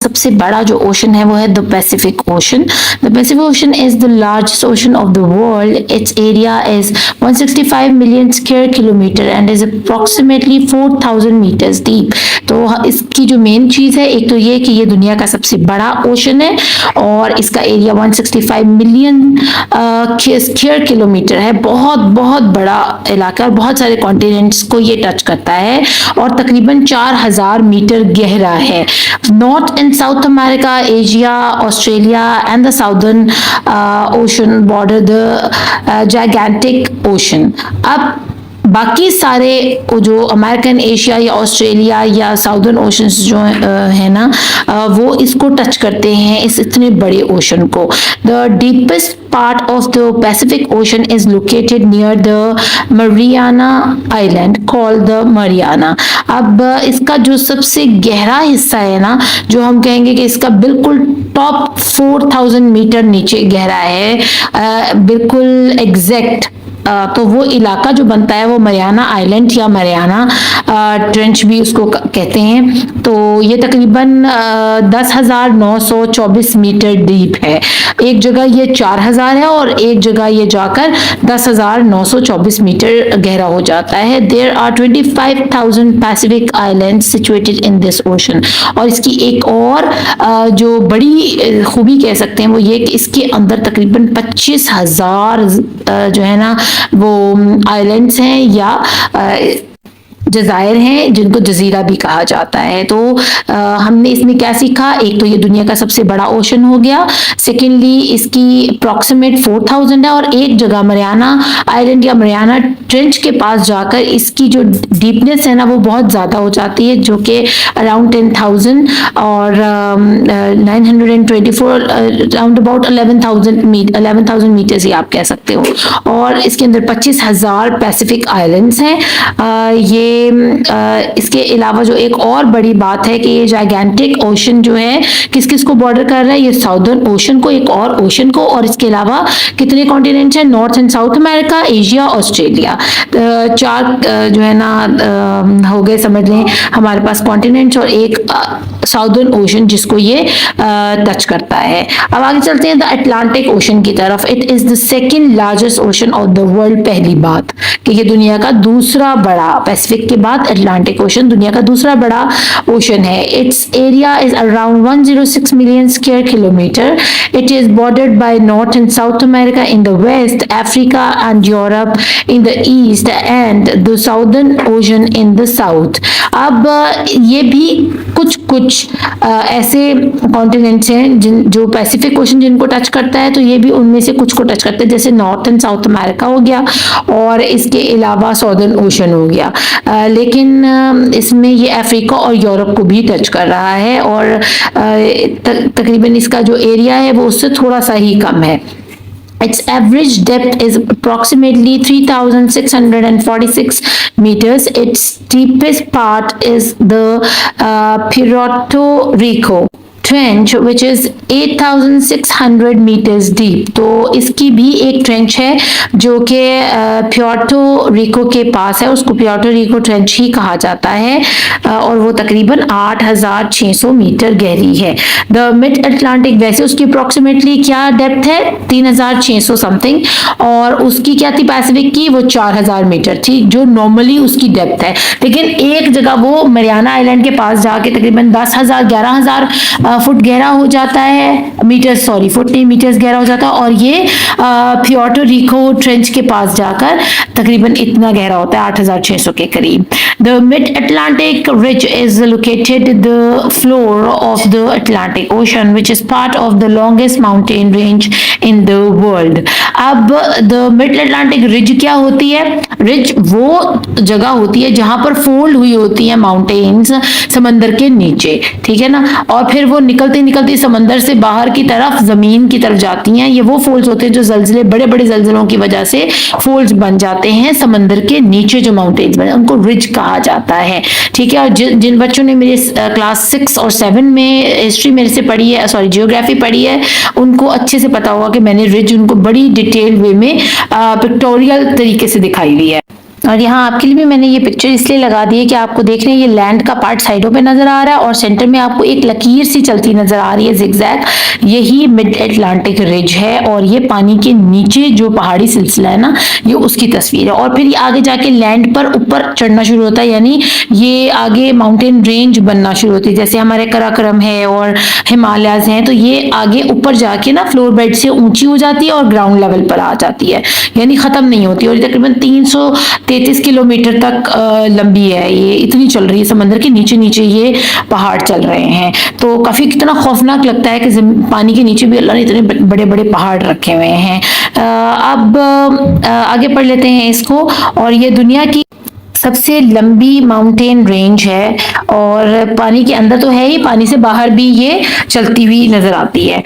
सबसे बड़ा जो ओशन है वो है the Pacific Ocean. The Pacific Ocean is the largest ocean of the world. Its area is 165 million square kilometre and is approximately 4000 metres deep. तो इसकी जो मेन चीज है, एक तो ये कि ये दुनिया का सबसे बड़ा ओशन है और इसका एरिया 165 मिलियन स्क्वायर किलोमीटर है। बहुत बहुत बड़ा इलाका और बहुत सारे कॉन्टिनेंट्स को ये टच करता है और तकरीबन 4000 मीटर गहरा है। North and south America, Asia, Australia and the Southern Ocean border the gigantic ocean. अब बाकी सारे जो अमेरिकन, एशिया या ऑस्ट्रेलिया या साउदर्न ओशंस जो है ना, वो इसको टच करते हैं, इस इतने बड़े ओशन को। The deepest part of the Pacific Ocean is located near the Mariana island called the Mariana. अब इसका जो सबसे गहरा हिस्सा है ना, जो हम कहेंगे कि इसका बिल्कुल टॉप 4000 मीटर नीचे गहरा है, बिल्कुल एग्जैक्ट, तो वो इलाका जो बनता है वो मरियाना आइलैंड या मरियाना ट्रेंच भी उसको कहते हैं। तो ये तकरीबन 10,924 मीटर डीप है। एक जगह ये 4000 है और एक जगह ये जाकर 10,924 मीटर गहरा हो जाता है। There are 25,000 Pacific islands situated in this ocean. और इसकी एक और जो बड़ी खूबी कह सकते हैं वो ये कि इसके अंदर तकरीबन 25,000 जो है ना वो आइलैंड्स हैं या जज़ायर हैं, जिनको जजीरा भी कहा जाता है। तो हमने इसमें क्या सीखा, एक तो ये दुनिया का सबसे बड़ा ओशन हो गया, सेकेंडली इसकी अप्रॉक्सीमेट 4000 है और एक जगह मरियाना आइलैंड या मरियाना ट्रेंच के पास जाकर इसकी जो डीपनेस है ना वो बहुत ज़्यादा हो जाती है, जो कि अराउंड 10,000 और 924 अराउंड अबाउट 11,000 मीटर्स ही आप कह सकते हो। और इसके अंदर 25,000 पैसिफिक आइलैंड्स हैं। ये इसके अलावा जो एक और बड़ी बात है कि ये जायगेंटिक ओशन जो है किस किस को बॉर्डर कर रहा है, ये साउदर्न ओशन को, एक और ओशन को, और इसके अलावा कितने कॉन्टिनेंट्स हैं, north and south America, Asia, Australia. 4 जो है ना हो गए, समझ लें हमारे पास कॉन्टिनेंट्स और एक साउदर्न ओशन जिसको ये टच करता है। अब आगे चलते हैं द अटलांटिक ओशन की तरफ। It is the second largest ocean of the world. पहली बात कि ये दुनिया का दूसरा बड़ा, पैसिफिक के बाद अटलांटिक ओशन दुनिया का दूसरा बड़ा ओशन है। Its area is around 106 million square kilometre. It is bordered by North and south America in the west, Africa and Europe in the east and the Southern Ocean in the south. अब ये भी कुछ ऐसे continents हैं जो Pacific ocean जिनको touch करता है, तो ये भी उनमें से कुछ को टच करता है, जैसे नॉर्थ एंड साउथ अमेरिका हो गया और इसके अलावा साउदर्न ओशन हो गया। लेकिन इसमें ये अफ्रीका और यूरोप को भी टच कर रहा है और तकरीबन इसका जो एरिया है वो उससे थोड़ा सा ही कम है। Its average depth is approximately 3,646 meters. Its deepest part is the Puerto Rico trench which is 8,600 meters deep। तो इसकी भी एक ट्रेंच है जो कि प्योर्टो रिको के पास है, उसको प्योर्टो रिको ट्रेंच ही कहा जाता है और वो तकरीबन 8,600 मीटर गहरी है। द मिड अटलांटिक, वैसे उसकी अप्रोक्सीमेटली क्या डेप्थ है, 3,600 समथिंग, और उसकी क्या थी पैसिफिक की, वो 4,000 मीटर थी जो नॉर्मली उसकी डेप्थ है। लेकिन एक जगह वो मरियाना आइलैंड के पास जाके तकरीबन 10,000 11,000 फुट गहरा हो जाता है, मीटर्स, सॉरी फुट नहीं, मीटर्स गहरा हो जाता है, और ये प्योर्टो रिको ट्रेंच के पास जाकर तकरीबन इतना गहरा होता है 8,600 के करीब। The mid Atlantic ridge is located the floor of the Atlantic ocean which is part of the longest mountain range in the world. अब द मिड अटलांटिक रिज क्या होती है, रिज वो जगह होती है जहां पर फोल्ड हुई होती है माउंटेन्स समंदर के नीचे, ठीक है ना, और फिर वो निकलते निकलते समंदर से बाहर की तरफ जमीन की तरफ जाती हैं। ये वो फोल्ड्स होते हैं जो जलजिले, बड़े बड़े जलजिलों की वजह से फोल्ड्स बन जाते हैं समंदर के नीचे, जो माउंटेन्स बने उनको रिज कहा जाता है, ठीक है। और जिन बच्चों ने मेरे क्लास 6 और 7 में हिस्ट्री मेरे से पढ़ी है, सॉरी जियोग्राफी पढ़ी है, उनको अच्छे से पता होगा कि मैंने रिज उनको बड़ी डिटेल वे में पिक्टोरियल तरीके से दिखाई हुई है। और यहाँ आपके लिए भी मैंने ये पिक्चर इसलिए लगा दी है कि आपको देख रहे हैं ये लैंड का पार्ट साइडों पे नजर आ रहा है और सेंटर में आपको एक लकीर सी चलती नजर आ रही है जिगजैग, यही मिड अटलांटिक रिज है और ये पानी के नीचे जो पहाड़ी सिलसिला है ना ये उसकी तस्वीर है। और फिर ये आगे जाके लैंड पर ऊपर चढ़ना शुरू होता है, यानी ये आगे माउंटेन रेंज बनना शुरू होती है, जैसे हमारे कराकोरम है और हिमालयाज हैं, तो ये आगे ऊपर जाके ना फ्लोर बेड से ऊंची हो जाती है और ग्राउंड लेवल पर आ जाती है, यानी खत्म नहीं होती। और तकरीबन 333 किलोमीटर तक लंबी है, ये इतनी चल रही है, समंदर के नीचे नीचे ये पहाड़ चल रहे हैं। तो काफी कितना खौफनाक लगता है कि पानी के नीचे भी अल्लाह ने इतने बड़े बड़े पहाड़ रखे हुए हैं। अब आगे पढ़ लेते हैं इसको। और ये दुनिया की सबसे लंबी माउंटेन रेंज है और पानी के अंदर तो है ही, पानी से बाहर भी ये चलती हुई नजर आती है।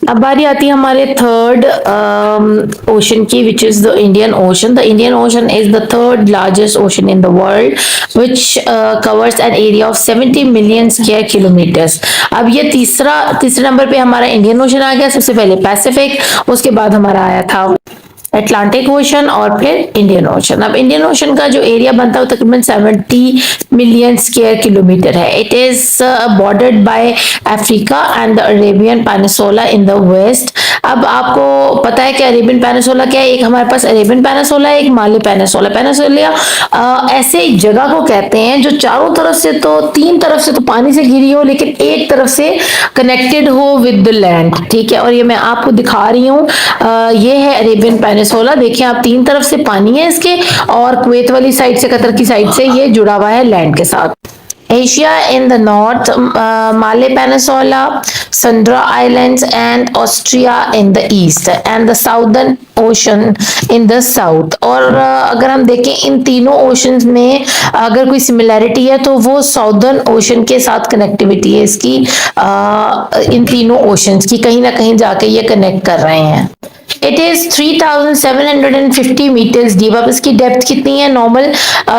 अब बारी आती है हमारे थर्ड ओशन की, विच is the Indian ocean. The Indian ocean is the third largest ocean in the world which covers an area of 70 million square kilometres. अब ये तीसरे नंबर पे हमारा इंडियन ओशन आ गया, सबसे पहले पैसिफिक, उसके बाद हमारा आया था अटलांटिक ओशन और फिर इंडियन ओशन। अब इंडियन ओशन का जो एरिया बनता है वो तकरीबन 70 मिलियन स्क्वायर किलोमीटर है। It is bordered by Africa and the Arabian Peninsula in the west. अब आपको पता है कि अरेबियन पेनिनसुला क्या है, एक हमारे पास अरेबियन पेनिनसुला है, एक माले पेनिनसुला। पेनिनसुला ऐसे जगह को कहते हैं जो चारों तरफ से तो तीन तरफ से तो पानी से घिरी हो लेकिन एक तरफ से कनेक्टेड हो विद द लैंड, ठीक है। और ये मैं आपको दिखा रही हूँ, ये है अरेबियन पेनिनसुला, देखिए आप तीन तरफ से पानी है इसके और कुवैत वाली साइड से, कतर की साइड से ये जुड़ा हुआ है लैंड के साथ। Asia in the north, Malay Peninsula, Sunda Islands and Austria in the east and the Southern Ocean in the south। और अगर हम देखें इन तीनों ओशंस में अगर कोई सिमिलैरिटी है तो वो साउदर्न ओशन के साथ कनेक्टिविटी है इसकी, इन तीनों ओशंस की कहीं ना कहीं जाके ये कनेक्ट कर रहे हैं। It is 3750 metres deep. अब इसकी डेप्थ कितनी है, नॉर्मल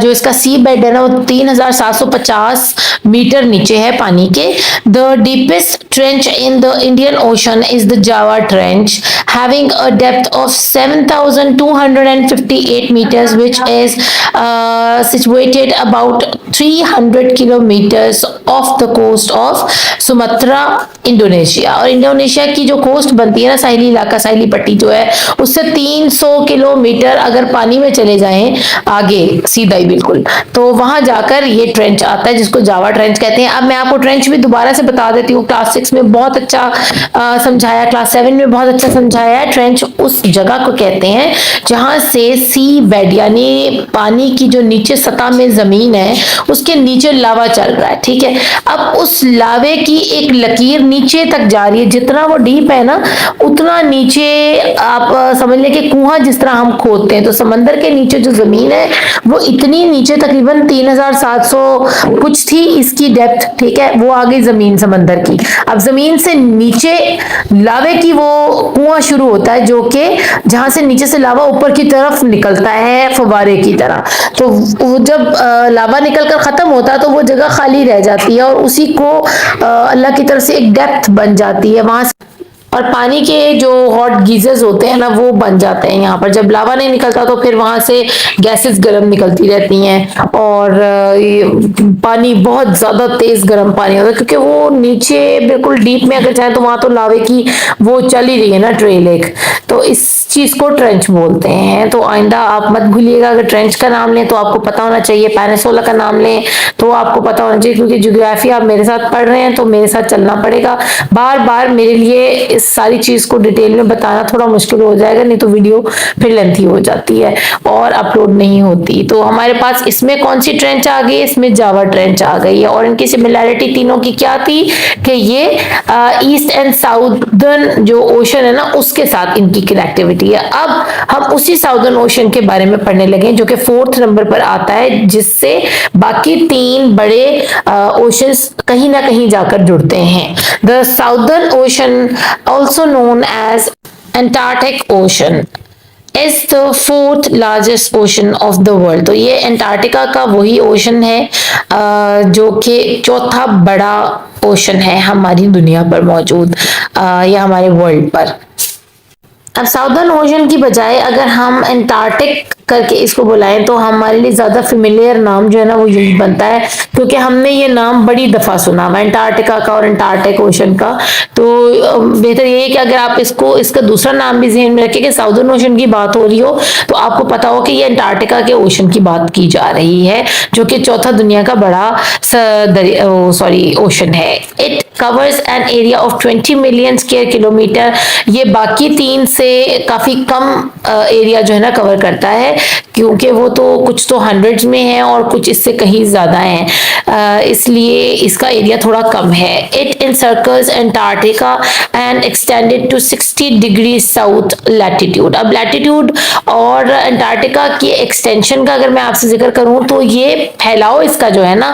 जो इसका सी बेड है ना वो 3750 मीटर नीचे है पानी के। The deepest trench in the Indian ocean is the Java trench having a depth of 7258 meters which is situated about 300 kilometers off the coast of Sumatra Indonesia. और इंडोनेशिया की जो कोस्ट बनती है ना, साहिली इलाका, साहिली पट्टी जो है, उससे 300 किलोमीटर अगर पानी में चले जाएं आगे सीधा ही बिल्कुल, तो वहां जाकर ये ट्रेंच आता है जिसको जावा ट्रेंच कहते हैं। अब मैं आपको ट्रेंच भी दोबारा से बता देती हूँ, क्लास 6 में बहुत अच्छा समझाया, क्लास 7 में बहुत अच्छा समझाया है। ट्रेंच उस जगह को कहते हैं जहां से सी बेड यानी पानी की जो नीचे सतह में जमीन है उसके नीचे लावा चल रहा है, ठीक है। अब उस लावे की एक लकीर नीचे तक जा रही है, जितना वो डीप है ना उतना नीचे, आप समझ लें कि कुआं जिस तरह हम खोदते हैं तो समंदर के नीचे जो जमीन है वो इतनी नीचे तकरीबन 3700 कुछ थी इसकी डेप्थ, ठीक है, वो आ गई जमीन समंदर की। अब जमीन से नीचे लावे की वो कुआं शुरू होता है जो कि जहां से नीचे से लावा ऊपर की तरफ निकलता है फवारे की तरह। तो वो जब लावा निकलकर खत्म होता है तो वो जगह खाली रह जाती है और उसी को अल्लाह की तरफ से एक डेप्थ बन जाती है वहां से, और पानी के जो हॉट गीजर्स होते हैं ना वो बन जाते हैं यहाँ पर। जब लावा नहीं निकलता तो फिर वहां से गैसेस गर्म निकलती रहती हैं और पानी बहुत ज्यादा तेज गर्म पानी होता है क्योंकि वो नीचे बिल्कुल डीप में अगर जाए तो वहां तो लावे की वो चल ही रही है ना ट्रेल एक, तो इस चीज को ट्रेंच बोलते हैं। तो आइंदा आप मत भूलिएगा, अगर ट्रेंच का नाम लें तो आपको पता होना चाहिए, पेनिनसुला का नाम लें तो आपको पता होना चाहिए, क्योंकि ज्योग्राफी आप मेरे साथ पढ़ रहे हैं तो मेरे साथ चलना पड़ेगा। बार बार मेरे लिए इस सारी चीज को डिटेल में बताना थोड़ा मुश्किल हो जाएगा, नहीं तो वीडियो फिर लेंथी हो जाती है और अपलोड नहीं होती। तो हमारे पास इसमें कौन सी ट्रेंच आ गई, इसमें जावा ट्रेंच आ गई है। और इनकी सिमिलैरिटी तीनों की क्या थी कि ये ईस्ट एंड साउदर्न जो ओशन है ना उसके साथ इनकी कनेक्टिविटी है। अब हम उसी साउदर्न ओशन के बारे में पढ़ने लगे जो कि 4th नंबर पर आता है, जिससे बाकी तीन बड़े ओशंस कहीं ना कहीं जाकर जुड़ते हैं। The Southern ocean also known as Antarctic Ocean is the 4th largest ocean of the world। तो ये अंटार्कटिका का वही ओशन है जो कि चौथा बड़ा ओशन है हमारी दुनिया पर मौजूद या हमारे वर्ल्ड पर। अब साउदर्न ओशन की बजाय अगर हम एंटार्क्टिक करके इसको बुलाएं तो हमारे लिए ज्यादा फेमिलियर नाम जो है ना वो यही बनता है, क्योंकि हमने ये नाम बड़ी दफा सुना हुआ एंटार्क्टिका का और एंटार्क्टिक ओशन का। तो बेहतर ये है कि अगर आप इसको इसका दूसरा नाम भी ज़हन में रखें कि साउदर्न ओशन की बात हो रही हो तो आपको पता हो कि ये एंटार्क्टिका के ओशन की बात की जा रही है, जो कि चौथा दुनिया का बड़ा ओशन है। It covers an area of 20 million square kilometre. ये बाकी 3 से काफी कम एरिया जो है ना कवर करता है, क्योंकि वो तो कुछ तो हंड्रेड्स में है और कुछ इससे कहीं ज्यादा है, इसलिए इसका एरिया थोड़ा कम है। It encircles Antarctica and extended to 60 degree south latitude. अब लैटिट्यूड और एंटार्क्टिका की एक्सटेंशन का अगर मैं आपसे जिक्र करूं तो ये फैलाव इसका जो है ना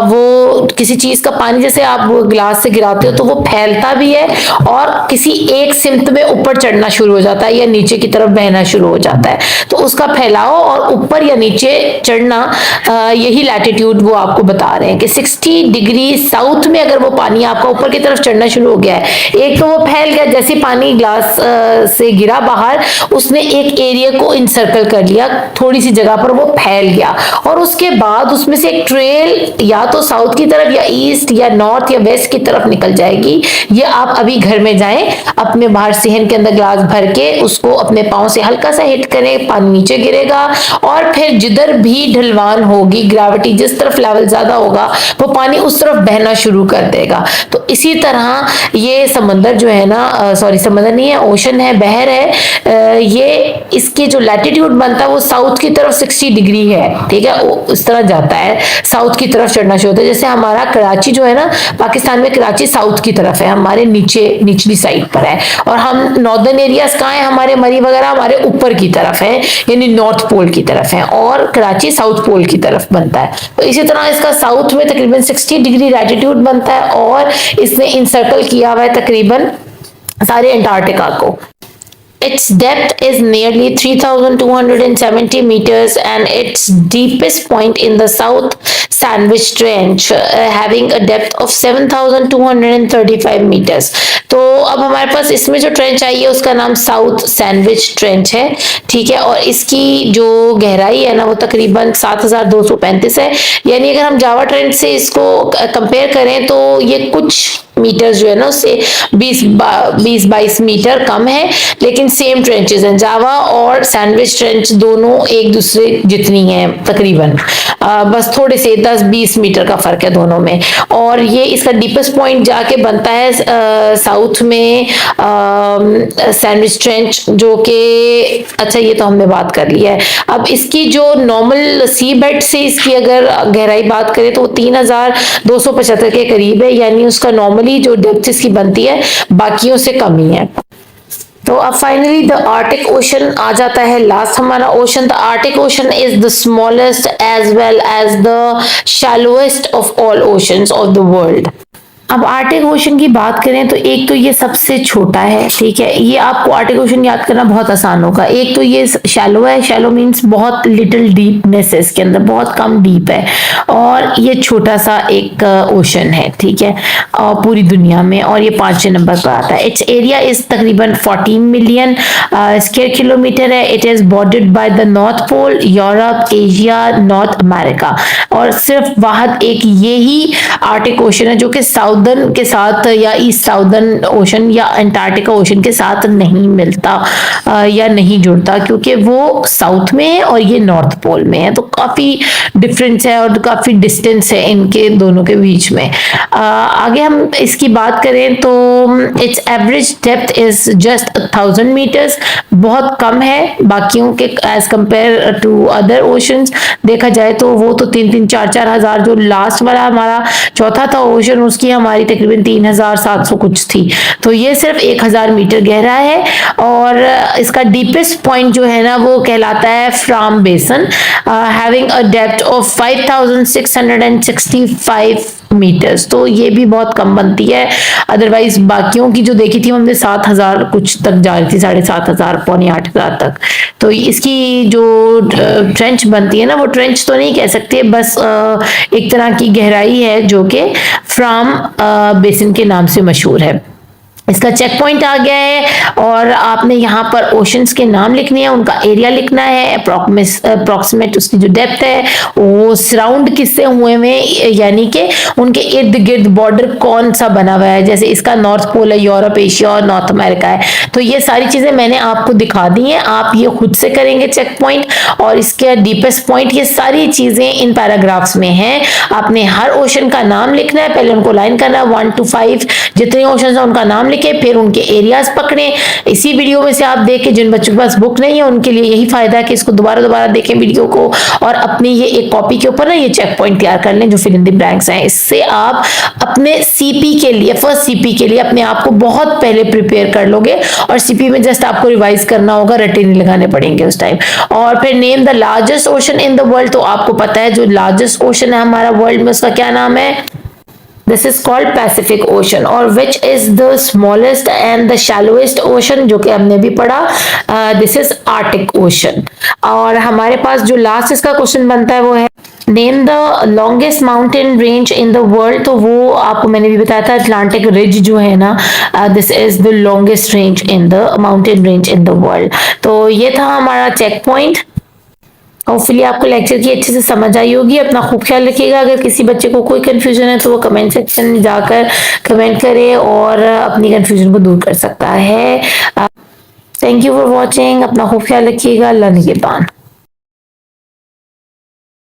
वो किसी चीज का पानी जैसे आप गिलास से गिराते हो तो वो फैलता भी है और किसी एक सिमत में ऊपर चढ़ना शुरू हो जाता है या नीचे की तरफ बहना शुरू हो जाता है। तो उसका फैलाव और ऊपर या नीचे चढ़ना यही लैटिट्यूड वो आपको बता रहे हैं कि 60 डिग्री साउथ में अगर वो पानी आपका ऊपर की तरफ चढ़ना शुरू हो गया है, एक तो वो फैल गया जैसे पानी ग्लास से गिरा बाहर, उसने एक एरिया को इनसर्कल कर लिया, थोड़ी सी जगह पर वो फैल गया और उसके बाद उसमें से एक ट्रेल या तो साउथ की तरफ या ईस्ट या नॉर्थ या वेस्ट की तरफ निकल जाएगी। ये आप अभी घर में जाएं, अपने बाहर सेहन के अंदर ग्लास भर के उसको अपने पांव से हल्का सा हिट करें, पानी नीचे गिरेगा और फिर जिधर भी ढलवान होगी, ग्रेविटी जिस तरफ लेवल ज्यादा होगा वो पानी उस तरफ बहना शुरू कर देगा। तो इसी तरह ये समंदर जो है ना, सॉरी समंदर नहीं है, ओशन है, बहर है, ये इसके जो लैटिट्यूड बनता है वो साउथ की तरफ 60 डिग्री है, ठीक है, उस तरह जाता है, साउथ की तरफ चढ़ना शुरू होता है। जैसे हमारा कराची जो है ना, पाकिस्तान में कराची साउथ की तरफ है, हमारे निचली साइड पर है, और हम नॉर्दर्न एरियाज कहाँ है, हमारे मरी वगैरह हमारे ऊपर की तरफ है, यानी नॉर्थ पोल की तरफ है, और कराची साउथ पोल की तरफ बनता है। तो इसी तरह इसका साउथ में तकरीबन 60 डिग्री लैटिट्यूड बनता है और इसने इंसर्कल किया हुआ है तकरीबन सारे अंटार्कटिका को। Its depth is nearly 3,270 meters and its deepest point in the South Sandwich Trench, having a depth of 7,235 meters. तो अब हमारे पास इसमें जो ट्रेंच आई है उसका नाम साउथ सैंडविच ट्रेंच है, ठीक है, और इसकी जो गहराई है ना वो तकरीबन 7,235 है। यानी अगर हम जावा ट्रेंच से इसको कंपेयर करें तो ये कुछ मीटर जो है ना उससे 20-22 मीटर कम है, लेकिन सेम ट्रेंचेस हैं। जावा और सैंडविच ट्रेंच दोनों एक दूसरे जितनी हैं तकरीबन, बस थोड़े से 10-20 मीटर का फर्क है दोनों में। और ये इसका डीपेस्ट पॉइंट जाके बनता है साउथ में सैंडविच ट्रेंच, जो कि अच्छा ये तो हमने बात कर ली है। अब इसकी जो नॉर्मल सी बेड से इसकी अगर गहराई बात करें तो वो 3,275 के करीब है, यानी उसका नॉर्मली जो डेप्थ इसकी बनती है बाकियों से कम ही है। तो अब फाइनली द आर्टिक ओशन आ जाता है, लास्ट हमारा ocean. The Arctic Ocean is the smallest as well as the shallowest of all oceans of the world. अब आर्टिक ओशन की बात करें तो एक तो ये सबसे छोटा है, ठीक है, ये आपको आर्टिक ओशन याद करना बहुत आसान होगा। एक तो ये शैलो है, शैलो मीन्स बहुत लिटिल डीपनेस है, इसके अंदर बहुत कम डीप है, और ये छोटा सा एक ओशन है, ठीक है, पूरी दुनिया में, और ये 5वें नंबर पर आता है। इट्स एरिया इज तकरीबन 14 मिलियन स्क्वायर किलोमीटर है। It is bordered by the North Pole, Europe, Asia, North America, और सिर्फ वाहद एक यही आर्टिक ओशन है जो कि साउदर्न के साथ या ईस्ट साउदर्न ओशन या अंटार्कटिका ओशन के साथ नहीं मिलता या नहीं जुड़ता, क्योंकि वो साउथ में है और ये नॉर्थ पोल में है। तो काफी डिफरेंस है और काफी डिस्टेंस है इनके दोनों के बीच में। आगे हम इसकी बात करें तो its average depth is just 1,000 metres, बहुत कम है बाकियों के as compared to other oceans. देखा जाए तो वो तो 3-4 हजार, जो लास्ट वाला हमारा चौथा था ओशन उसकी हमारी तकरीबन 3,700 कुछ थी, तो ये सिर्फ 1,000 मीटर गहरा है। और इसका डीपेस्ट पॉइंट जो है ना वो कहलाता है Fram Basin, having a depth of 5,665 metres, तो ये भी बहुत कम बनती है। अदरवाइज बाकियों की जो देखी थी हमने 7,000 कुछ तक जा रही थी, 7,500 पौने 8,000 तक। तो इसकी जो ट्रेंच बनती है ना वो ट्रेंच तो नहीं कह सकते, बस एक तरह की गहराई है जो कि फ्राम बेसिन के नाम से मशहूर है। इसका चेक पॉइंट आ गया है और आपने यहाँ पर ओशंस के नाम लिखने हैं, उनका एरिया लिखना है, अप्रोक्सीमेट उसकी जो डेप्थ है, वो सराउंड किससे हुए हैं, यानी कि उनके इर्द गिर्द बॉर्डर कौन सा बना हुआ है। जैसे इसका नॉर्थ पोल है, यूरोप, एशिया और नॉर्थ अमेरिका है। तो ये सारी चीजें मैंने आपको दिखा दी हैं, आप ये खुद से करेंगे चेक पॉइंट। और इसके डीपेस्ट पॉइंट, ये सारी चीजें इन पैराग्राफ्स में हैं। आपने हर ओशन का नाम लिखना है, पहले उनको लाइन करना है 1 to 5, जितने ओशन है उनका नाम लिखे, फिर उनके एरियाज पकड़े। इसी वीडियो में से आप देख के, जिन बच्चों के पास बुक नहीं है उनके लिए यही फायदा है कि इसको दोबारा देखें वीडियो को, और अपनी ये एक कॉपी के ऊपर ना ये चेक पॉइंट तैयार कर लें जो फिल इन द ब्लैंक्स हैं। इससे आप अपने सीपी के लिए, फर्स्ट सीपी के लिए अपने आप को बहुत पहले प्रिपेयर कर लोगे, और सीपी में जस्ट आपको रिवाइज करना होगा, रटे नहीं लगाने पड़ेंगे उस टाइम। और फिर name the largest ocean in the world, तो आपको पता है जो लार्जेस्ट ओशन है हमारा वर्ल्ड में उसका क्या नाम है, this is called Pacific Ocean. और which is the smallest and the shallowest ocean, जो कि हमने भी पढ़ा, दिस इज आर्टिक ओशन। और हमारे पास जो लास्ट इसका क्वेश्चन बनता है वो है name the longest mountain range in the world, तो वो आपको मैंने भी बताया था, अटलांटिक रिज जो है ना, this is the longest range in the mountain range in the world. तो ये था हमारा चेक पॉइंट। होपफुली आपको लेक्चर की अच्छे से समझ आई होगी। अपना खूब ख्याल रखिएगा। अगर किसी बच्चे को कोई कंफ्यूजन है तो वो कमेंट सेक्शन में जाकर कमेंट करे और अपनी कंफ्यूजन को दूर कर सकता है। Thank you for watching. अपना खूब ख्याल रखिएगा। अल्लाह निगहबान।